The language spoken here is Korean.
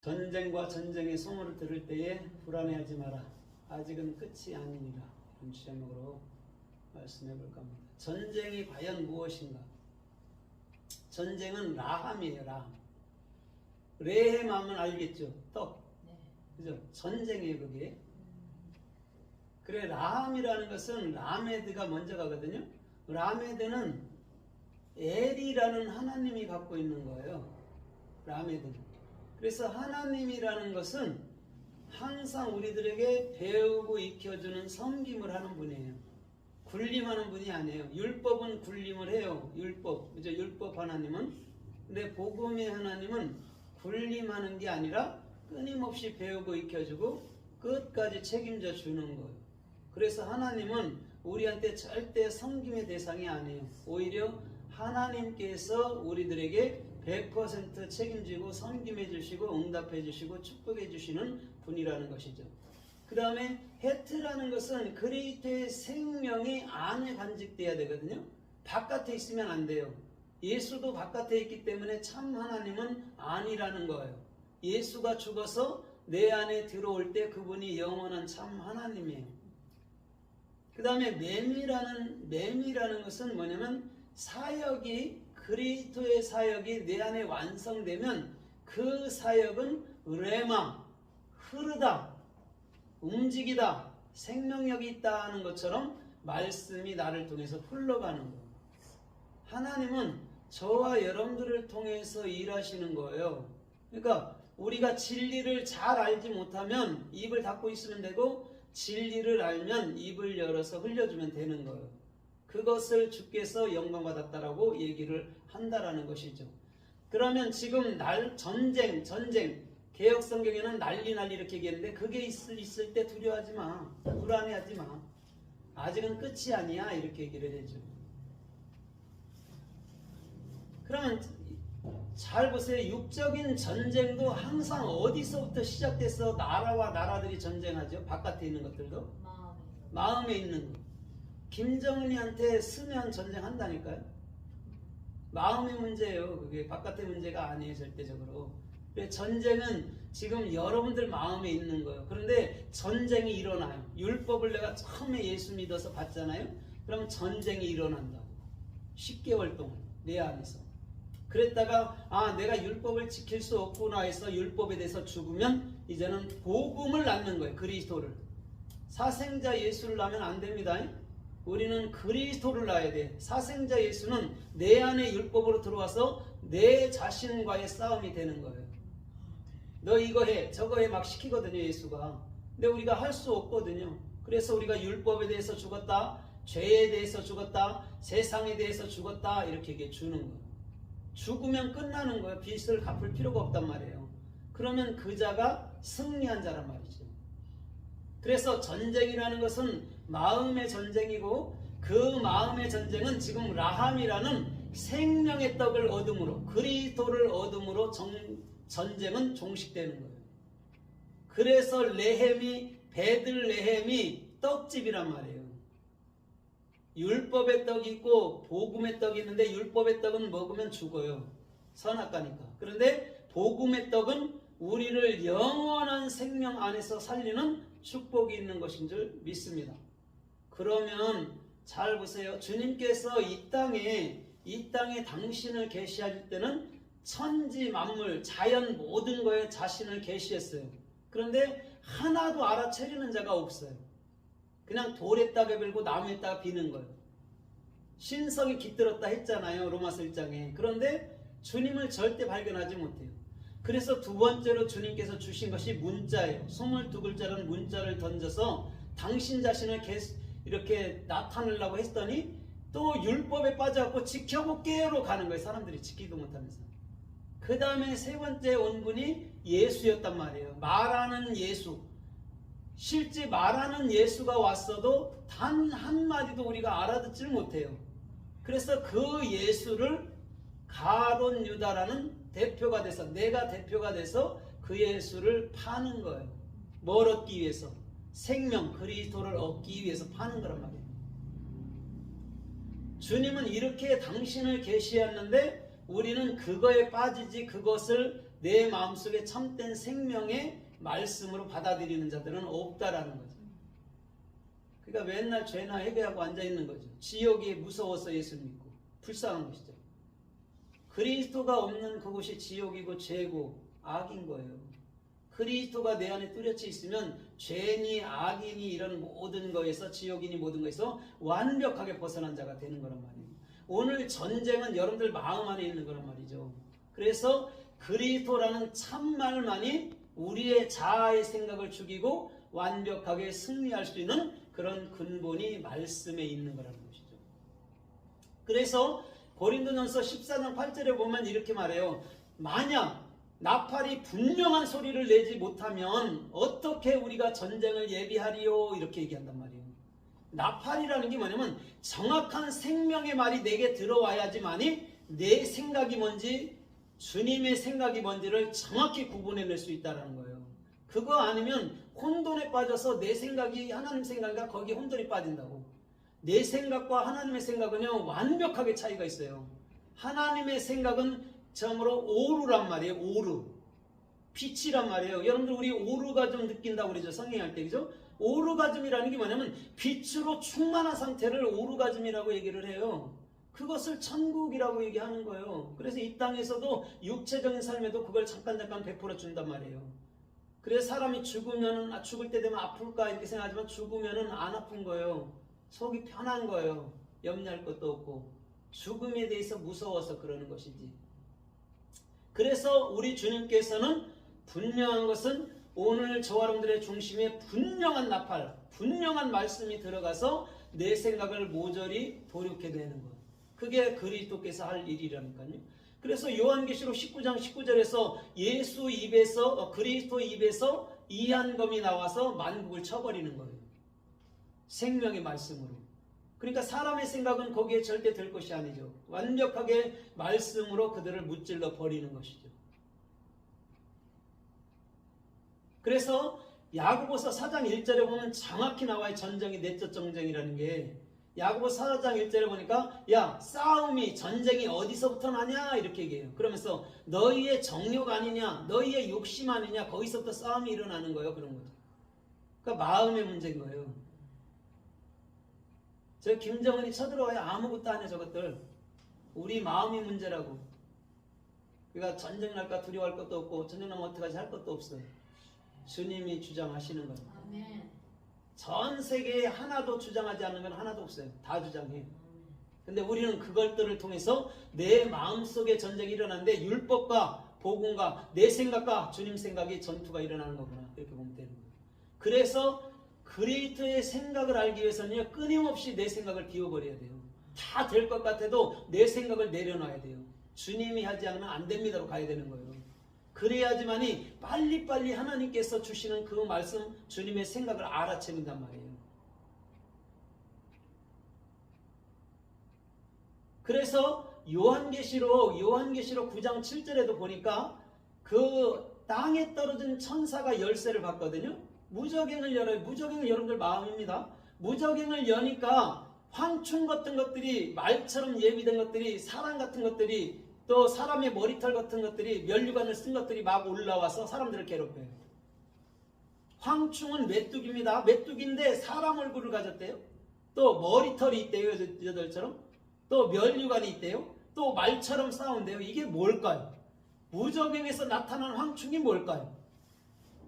전쟁과 전쟁의 소문을 들을 때에 불안해하지 마라. 아직은 끝이 아니니라. 이런 제목으로 말씀해 볼까 합니다. 전쟁이 과연 무엇인가? 전쟁은 라함이에요. 라함. 레헴 하면 알겠죠? 떡. 그죠? 전쟁이에요, 그게. 그래, 라함이라는 것은 라메드가 먼저 가거든요. 라메드는 엘이라는 하나님이 갖고 있는 거예요. 라메드는. 그래서 하나님이라는 것은 항상 우리들에게 배우고 익혀주는 섬김을 하는 분이에요. 군림하는 분이 아니에요. 율법은 군림을 해요. 율법. 그죠? 율법 하나님은. 근데 복음의 하나님은 군림하는 게 아니라 끊임없이 배우고 익혀주고 끝까지 책임져 주는 거예요. 그래서 하나님은 우리한테 절대 섬김의 대상이 아니에요. 오히려 하나님께서 우리들에게 100% 책임지고 섬김해 주시고 응답해 주시고 축복해 주시는 분이라는 것이죠. 그 다음에 헤트라는 것은 그리스도의 생명이 안에 간직돼야 되거든요. 바깥에 있으면 안 돼요. 예수도 바깥에 있기 때문에 참 하나님은 아니라는 거예요. 예수가 죽어서 내 안에 들어올 때 그분이 영원한 참 하나님이에요. 그 다음에 매미라는 것은 뭐냐면 사역이 그리스도의 사역이 내 안에 완성되면 그 사역은 레마, 흐르다, 움직이다, 생명력이 있다는 것처럼 말씀이 나를 통해서 흘러가는 거예요. 하나님은 저와 여러분들을 통해서 일하시는 거예요. 그러니까 우리가 진리를 잘 알지 못하면 입을 닫고 있으면 되고 진리를 알면 입을 열어서 흘려주면 되는 거예요. 그것을 주께서 영광받았다라고 얘기를 한다라는 것이죠. 그러면 지금 전쟁 개혁성경에는 난리 이렇게 얘기했는데 그게 있을 때 두려워하지 마. 불안해하지 마. 아직은 끝이 아니야. 이렇게 얘기를 해줘. 그러면 잘 보세요. 육적인 전쟁도 항상 어디서부터 시작돼서 나라와 나라들이 전쟁하죠. 바깥에 있는 것들도. 마음에 있는 것. 김정은이한테 쓰면 전쟁한다니까요. 마음의 문제예요. 그게 바깥의 문제가 아니에요. 절대적으로. 전쟁은 지금 여러분들 마음에 있는 거예요. 그런데 전쟁이 일어나요. 율법을 내가 처음에 예수 믿어서 받잖아요. 그럼 전쟁이 일어난다고. 10개월 동안 내 안에서. 그랬다가 내가 율법을 지킬 수 없구나 해서 율법에 대해서 죽으면 이제는 복음을 낳는 거예요. 그리스도를. 사생자 예수를 낳으면 안 됩니다. 우리는 그리스도를 낳아야 돼. 사생자 예수는 내 안에 율법으로 들어와서 내 자신과의 싸움이 되는 거예요. 너 이거 해 저거 해 막 시키거든요. 예수가. 근데 우리가 할 수 없거든요. 그래서 우리가 율법에 대해서 죽었다, 죄에 대해서 죽었다, 세상에 대해서 죽었다 이렇게 얘기해 주는 거예요. 죽으면 끝나는 거예요. 빚을 갚을 필요가 없단 말이에요. 그러면 그 자가 승리한 자란 말이죠. 그래서 전쟁이라는 것은 마음의 전쟁이고 그 마음의 전쟁은 지금 라함이라는 생명의 떡을 얻음으로 그리스도를 얻음으로 전쟁은 종식되는 거예요. 그래서 베들레헴이 떡집이란 말이에요. 율법의 떡이 있고 복음의 떡이 있는데 율법의 떡은 먹으면 죽어요. 선악과니까. 그런데 복음의 떡은 우리를 영원한 생명 안에서 살리는 축복이 있는 것인 줄 믿습니다. 그러면 잘 보세요. 주님께서 이 땅에 당신을 계시할 때는 천지 만물 자연 모든 거에 자신을 계시했어요. 그런데 하나도 알아채리는 자가 없어요. 그냥 돌에다 베들고 나무에다 비는 거예요. 신성이 깃들었다 했잖아요. 로마서 1장에. 그런데 주님을 절대 발견하지 못해요. 그래서 두 번째로 주님께서 주신 것이 문자예요. 22글자라는 문자를 던져서 당신 자신을 이렇게 나타내려고 했더니 또 율법에 빠져갖고 지켜볼게요로 가는 거예요. 사람들이 지키도 못하면서. 그 다음에 세 번째 온 분이 예수였단 말이에요. 말하는 예수. 실제 말하는 예수가 왔어도 단 한마디도 우리가 알아듣지를 못해요. 그래서 그 예수를 가론 유다라는 대표가 돼서 내가 대표가 돼서 그 예수를 파는 거예요. 뭘 얻기 위해서? 생명 그리스도를 얻기 위해서 파는 거란 말이에요. 주님은 이렇게 당신을 계시했는데 우리는 그거에 빠지지 그것을 내 마음속에 참된 생명의 말씀으로 받아들이는 자들은 없다라는 거죠. 그러니까 맨날 죄나 회개하고 앉아있는 거죠. 지옥이 무서워서 예수 믿고 불쌍한 것이죠. 그리스도가 없는 그곳이 지옥이고 죄고 악인 거예요. 그리스도가 내 안에 뚜렷이 있으면 죄니 악이니 이런 모든 거에서 지옥이니 모든 거에서 완벽하게 벗어난 자가 되는 거란 말이에요. 오늘 전쟁은 여러분들 마음 안에 있는 거란 말이죠. 그래서 그리스도라는 참말만이 우리의 자아의 생각을 죽이고 완벽하게 승리할 수 있는 그런 근본이 말씀에 있는 거라는 것이죠. 그래서 고린도전서 14장 8절에 보면 이렇게 말해요. 만약 나팔이 분명한 소리를 내지 못하면 어떻게 우리가 전쟁을 예비하리요? 이렇게 얘기한단 말이에요. 나팔이라는 게 뭐냐면 정확한 생명의 말이 내게 들어와야지만이 내 생각이 뭔지 주님의 생각이 뭔지를 정확히 구분해낼 수 있다는 거예요. 그거 아니면 혼돈에 빠져서 내 생각이 하나님 생각인가 거기에 혼돈이 빠진다고. 내 생각과 하나님의 생각은요 완벽하게 차이가 있어요. 하나님의 생각은 처음으로 오르란 말이에요. 오르. 빛이란 말이에요. 여러분들 우리 오르가즘 느낀다고 그러죠. 성행할 때. 그죠? 오르가즘이라는 게 뭐냐면 빛으로 충만한 상태를 오르가즘이라고 얘기를 해요. 그것을 천국이라고 얘기하는 거예요. 그래서 이 땅에서도 육체적인 삶에도 그걸 잠깐 베풀어 준단 말이에요. 그래서 사람이 죽으면 죽을 때 되면 아플까 이렇게 생각하지만 죽으면은 안 아픈 거예요. 속이 편한 거예요. 염려할 것도 없고 죽음에 대해서 무서워서 그러는 것이지. 그래서 우리 주님께서는 분명한 것은 오늘 저와 여러분들의 중심에 분명한 나팔, 분명한 말씀이 들어가서 내 생각을 모조리 돌이켜 내는 것. 그게 그리스도께서 할 일이라니까요. 그래서 요한계시록 19장 19절에서 예수 입에서 그리스도 입에서 이한검이 나와서 만국을 쳐버리는 거예요. 생명의 말씀으로. 그러니까 사람의 생각은 거기에 절대 될 것이 아니죠. 완벽하게 말씀으로 그들을 무찔러 버리는 것이죠. 그래서 야고보서 4장 1절에 보면 정확히 나와요. 전쟁이 내적 전쟁이라는 게. 야고보서 4장 1절에 보니까 야 싸움이 전쟁이 어디서부터 나냐 이렇게 얘기해요. 그러면서 너희의 정욕 아니냐 너희의 욕심 아니냐 거기서부터 싸움이 일어나는 거예요. 그런 거죠. 그러니까 마음의 문제인 거예요. 저 김정은이 쳐들어와야 아무것도 안 해. 저것들 우리 마음이 문제라고. 그러니까 전쟁 날까 두려워할 것도 없고 전쟁 나면 어떡하지 할 것도 없어요. 주님이 주장하시는 거예요. 아멘. 전 세계에 하나도 주장하지 않는 건 하나도 없어요. 다 주장해요. 근데 우리는 그것들을 통해서 내 마음속에 전쟁이 일어나는데 율법과 복음과 내 생각과 주님 생각이 전투가 일어나는 거구나. 이렇게 보면 되는 거예요. 그래서 그리스도의 생각을 알기 위해서는 끊임없이 내 생각을 비워버려야 돼요. 다 될 것 같아도 내 생각을 내려놔야 돼요. 주님이 하지 않으면 안 됩니다로 가야 되는 거예요. 그래야지만이 빨리빨리 하나님께서 주시는 그 말씀 주님의 생각을 알아채는단 말이에요. 그래서 요한계시록 9장 7절에도 보니까 그 땅에 떨어진 천사가 열쇠를 받거든요. 무저갱을 열어요. 무저갱은 여러분들 마음입니다. 무저갱을 여니까 황충 같은 것들이 말처럼 예비된 것들이 사람 같은 것들이 또 사람의 머리털 같은 것들이 면류관을 쓴 것들이 막 올라와서 사람들을 괴롭혀요. 황충은 메뚜기입니다. 메뚜기인데 사람 얼굴을 가졌대요. 또 머리털이 있대요. 여자들처럼. 또 면류관이 있대요. 또 말처럼 싸운대요. 이게 뭘까요? 무저갱에서 나타난 황충이 뭘까요?